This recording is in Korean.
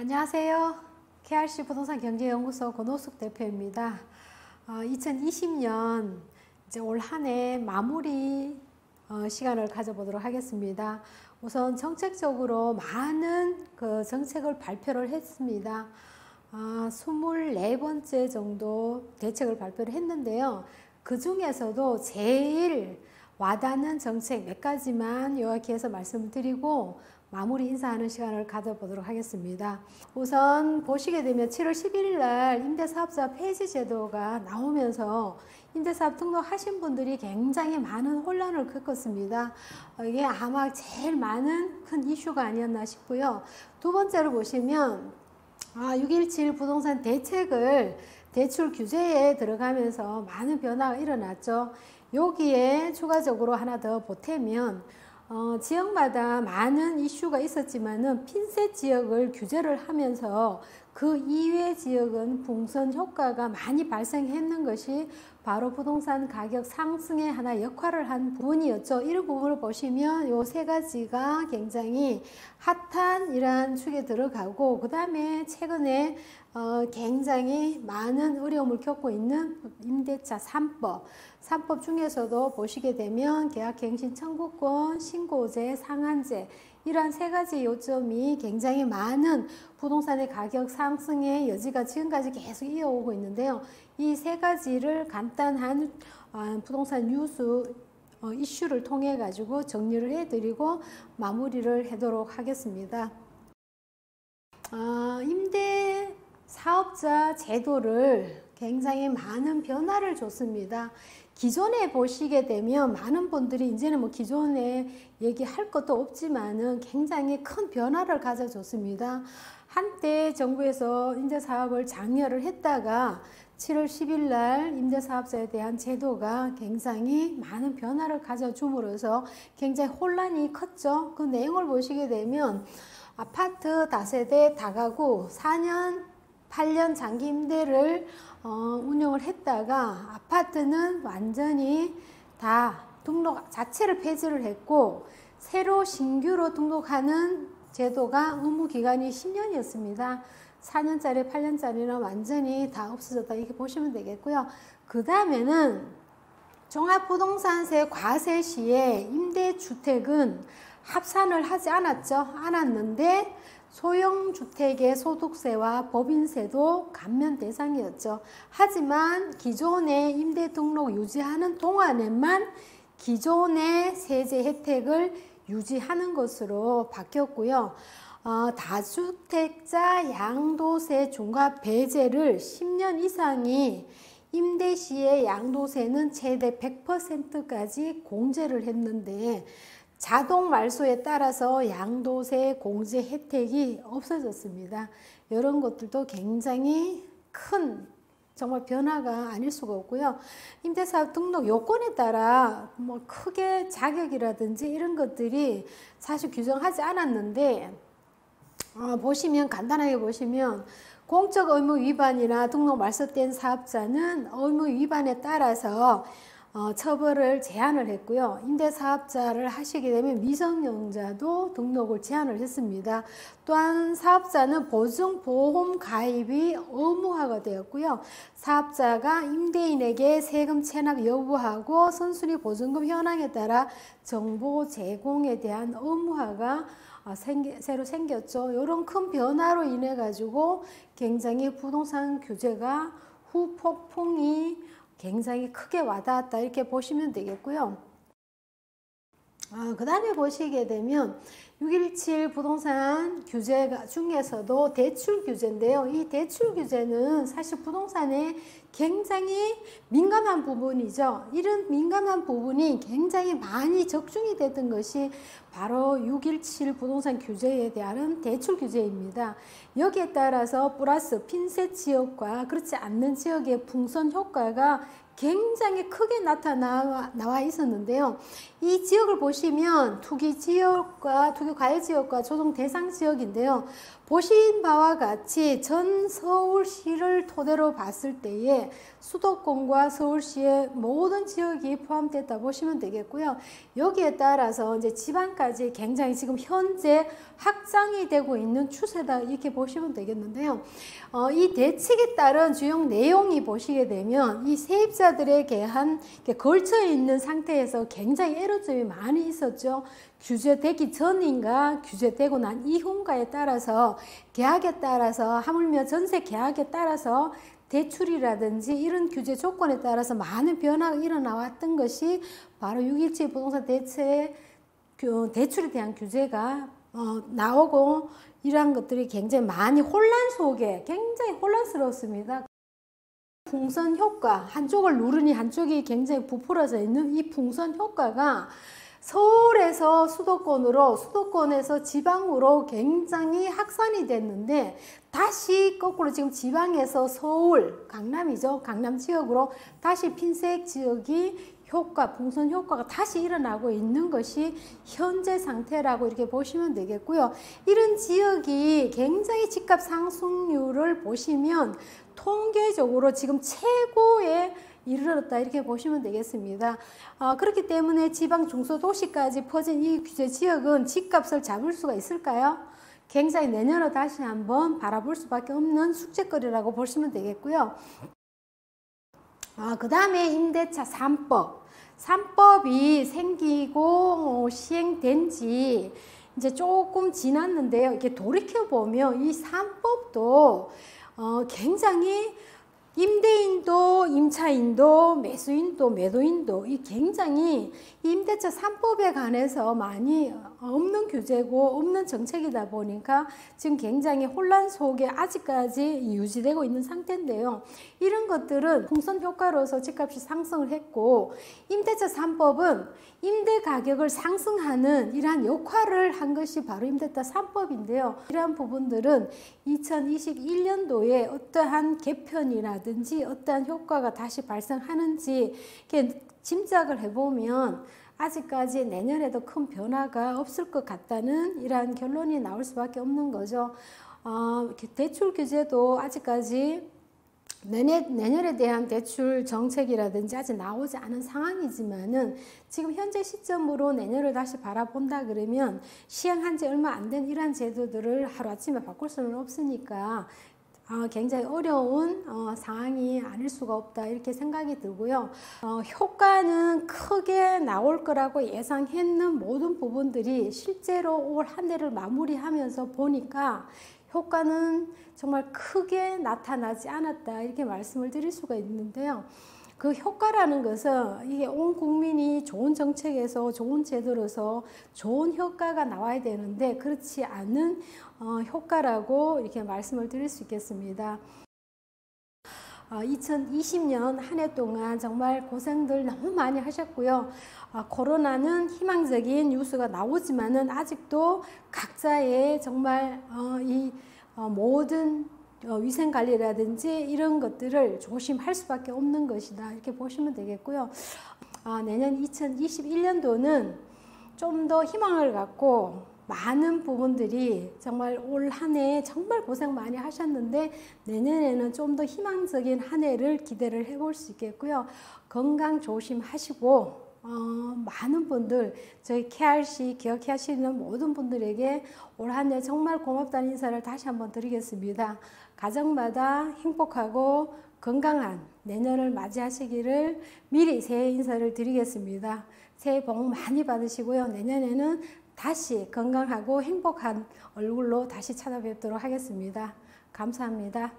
안녕하세요. KRC 부동산 경제연구소 권호숙 대표입니다. 2020년 이제 올 한 해 마무리 시간을 가져보도록 하겠습니다. 우선 정책적으로 많은 정책을 발표를 했습니다. 24번째 정도 대책을 발표를 했는데요. 그 중에서도 제일 와닿는 정책 몇 가지만 요약해서 말씀드리고 마무리 인사하는 시간을 가져보도록 하겠습니다. 우선 보시게 되면 7월 11일 날 임대사업자 폐지 제도가 나오면서 임대사업 등록하신 분들이 굉장히 많은 혼란을 겪었습니다. 이게 아마 제일 많은 큰 이슈가 아니었나 싶고요. 두 번째로 보시면 6.17 부동산 대책을 대출 규제에 들어가면서 많은 변화가 일어났죠. 여기에 추가적으로 하나 더 보태면 지역마다 많은 이슈가 있었지만은 핀셋 지역을 규제를 하면서 그 이외 지역은 풍선 효과가 많이 발생했는 것이 바로 부동산 가격 상승에 하나 역할을 한 부분이었죠. 이런 부분을 보시면 요 세 가지가 굉장히 핫한 이러한 축에 들어가고, 그 다음에 최근에 굉장히 많은 어려움을 겪고 있는 임대차 3법. 3법 중에서도 보시게 되면 계약갱신 청구권, 신고제, 상한제, 이러한 세 가지 요점이 굉장히 많은 부동산의 가격 상승의 여지가 지금까지 계속 이어오고 있는데요. 이 세 가지를 간단한 부동산 뉴스 이슈를 통해 가지고 정리를 해드리고 마무리를 하도록 하겠습니다. 임대 사업자 제도를 굉장히 많은 변화를 줬습니다. 기존에 보시게 되면 많은 분들이 이제는 기존에 얘기할 것도 없지만은 굉장히 큰 변화를 가져줬습니다. 한때 정부에서 임대사업을 장려를 했다가 7월 10일 날 임대사업자에 대한 제도가 굉장히 많은 변화를 가져줌으로써 굉장히 혼란이 컸죠. 그 내용을 보시게 되면 아파트 다세대 다가구 4년 8년 장기 임대를 운영을 했다가 아파트는 완전히 다 등록 자체를 폐지를 했고, 새로 신규로 등록하는 제도가 의무 기간이 10년이었습니다. 4년짜리 8년짜리는 완전히 다 없어졌다, 이렇게 보시면 되겠고요. 그 다음에는 종합부동산세 과세 시에 임대주택은 합산을 하지 않았는데 소형주택의 소득세와 법인세도 감면 대상이었죠. 하지만 기존의 임대 등록 유지하는 동안에만 기존의 세제 혜택을 유지하는 것으로 바뀌었고요. 다주택자 양도세 중과 배제를 10년 이상이 임대 시의 양도세는 최대 100%까지 공제를 했는데 자동 말소에 따라서 양도세 공제 혜택이 없어졌습니다. 이런 것들도 굉장히 큰 정말 변화가 아닐 수가 없고요. 임대사업 등록 요건에 따라 크게 자격이라든지 이런 것들이 사실 규정하지 않았는데, 보시면 간단하게 보시면 공적 의무 위반이나 등록 말소된 사업자는 의무 위반에 따라서 처벌을 제한을 했고요. 임대사업자를 하시게 되면 미성년자도 등록을 제한을 했습니다. 또한 사업자는 보증보험 가입이 의무화가 되었고요. 사업자가 임대인에게 세금 체납 여부하고 선순위 보증금 현황에 따라 정보 제공에 대한 의무화가 새로 생겼죠. 이런 큰 변화로 인해 가지고 굉장히 부동산 규제가 후폭풍이 굉장히 크게 와닿았다, 이렇게 보시면 되겠고요. 그 다음에 보시게 되면 6.17 부동산 규제 중에서도 대출 규제인데요. 이 대출 규제는 사실 부동산에 굉장히 민감한 부분이죠. 이런 민감한 부분이 굉장히 많이 적중이 됐던 것이 바로 6.17 부동산 규제에 대한 대출 규제입니다. 여기에 따라서 플러스 핀셋 지역과 그렇지 않는 지역의 풍선 효과가 굉장히 크게 나와 있었는데요. 이 지역을 보시면 투기 지역과 투기 과열 지역과 조정 대상 지역인데요. 보신 바와 같이 전 서울시를 토대로 봤을 때에 수도권과 서울시의 모든 지역이 포함됐다 보시면 되겠고요. 여기에 따라서 이제 지방까지 굉장히 지금 현재 확장이 되고 있는 추세다 이렇게 보시면 되겠는데요. 이 대책에 따른 주요 내용이 보시게 되면 이 세입자들에게 한 걸쳐 있는 상태에서 굉장히 애로점이 많이 있었죠. 규제되기 전인가 규제되고 난 이후인가에 따라서 계약에 따라서 하물며 전세 계약에 따라서 대출이라든지 이런 규제 조건에 따라서 많은 변화가 일어나왔던 것이 바로 6.17 부동산 대책 대출에 대한 규제가 나오고 이러한 것들이 굉장히 많이 혼란 속에 굉장히 혼란스러웠습니다. 풍선 효과, 한쪽을 누르니 한쪽이 굉장히 부풀어져 있는 이 풍선 효과가 서울에서 수도권으로, 수도권에서 지방으로 굉장히 확산이 됐는데 다시 거꾸로 지금 지방에서 서울, 강남이죠. 강남 지역으로 다시 핀셋 지역이 효과, 풍선 효과가 다시 일어나고 있는 것이 현재 상태라고 이렇게 보시면 되겠고요. 이런 지역이 굉장히 집값 상승률을 보시면 통계적으로 지금 최고의 이르렀다 이렇게 보시면 되겠습니다. 그렇기 때문에 지방 중소도시까지 퍼진 이 규제 지역은 집값을 잡을 수가 있을까요? 굉장히 내년에 다시 한번 바라볼 수밖에 없는 숙제거리라고 보시면 되겠고요. 그 다음에 임대차 3법. 3법이 생기고 시행된 지 이제 조금 지났는데요. 이렇게 돌이켜보면 이 3법도 굉장히 임대인도, 임차인도, 매수인도, 매도인도 이 굉장히 임대차 3법에 관해서 많이 없는 규제고 없는 정책이다 보니까 지금 굉장히 혼란 속에 아직까지 유지되고 있는 상태인데요. 이런 것들은 풍선 효과로서 집값이 상승을 했고 임대차 3법은 임대 가격을 상승하는 이러한 역할을 한 것이 바로 임대차 3법인데요. 이러한 부분들은 2021년도에 어떠한 개편이라든지 어떠한 효과가 다시 발생하는지 이렇게 짐작을 해보면 아직까지 내년에도 큰 변화가 없을 것 같다는 이러한 결론이 나올 수밖에 없는 거죠. 대출 규제도 아직까지 내년에 대한 대출 정책이라든지 아직 나오지 않은 상황이지만은 지금 현재 시점으로 내년을 다시 바라본다 그러면 시행한 지 얼마 안 된 이러한 제도들을 하루아침에 바꿀 수는 없으니까 굉장히 어려운 상황이 아닐 수가 없다 이렇게 생각이 들고요. 효과는 크게 나올 거라고 예상했는 모든 부분들이 실제로 올 한 해를 마무리하면서 보니까 효과는 정말 크게 나타나지 않았다 이렇게 말씀을 드릴 수가 있는데요. 그 효과라는 것은 이게 온 국민이 좋은 정책에서 좋은 제도로서 좋은 효과가 나와야 되는데 그렇지 않은 효과라고 이렇게 말씀을 드릴 수 있겠습니다. 2020년 한 해 동안 정말 고생들 너무 많이 하셨고요. 코로나는 희망적인 뉴스가 나오지만은 아직도 각자의 정말 이 모든 위생관리라든지 이런 것들을 조심할 수밖에 없는 것이다 이렇게 보시면 되겠고요. 내년 2021년도는 좀 더 희망을 갖고 많은 부분들이 정말 올 한 해 정말 고생 많이 하셨는데 내년에는 좀 더 희망적인 한 해를 기대를 해볼 수 있겠고요. 건강 조심하시고 많은 분들 저희 KRC 기억하시는 모든 분들에게 올 한 해 정말 고맙다는 인사를 다시 한번 드리겠습니다. 가정마다 행복하고 건강한 내년을 맞이하시기를 미리 새해 인사를 드리겠습니다. 새해 복 많이 받으시고요. 내년에는 다시 건강하고 행복한 얼굴로 다시 찾아뵙도록 하겠습니다. 감사합니다.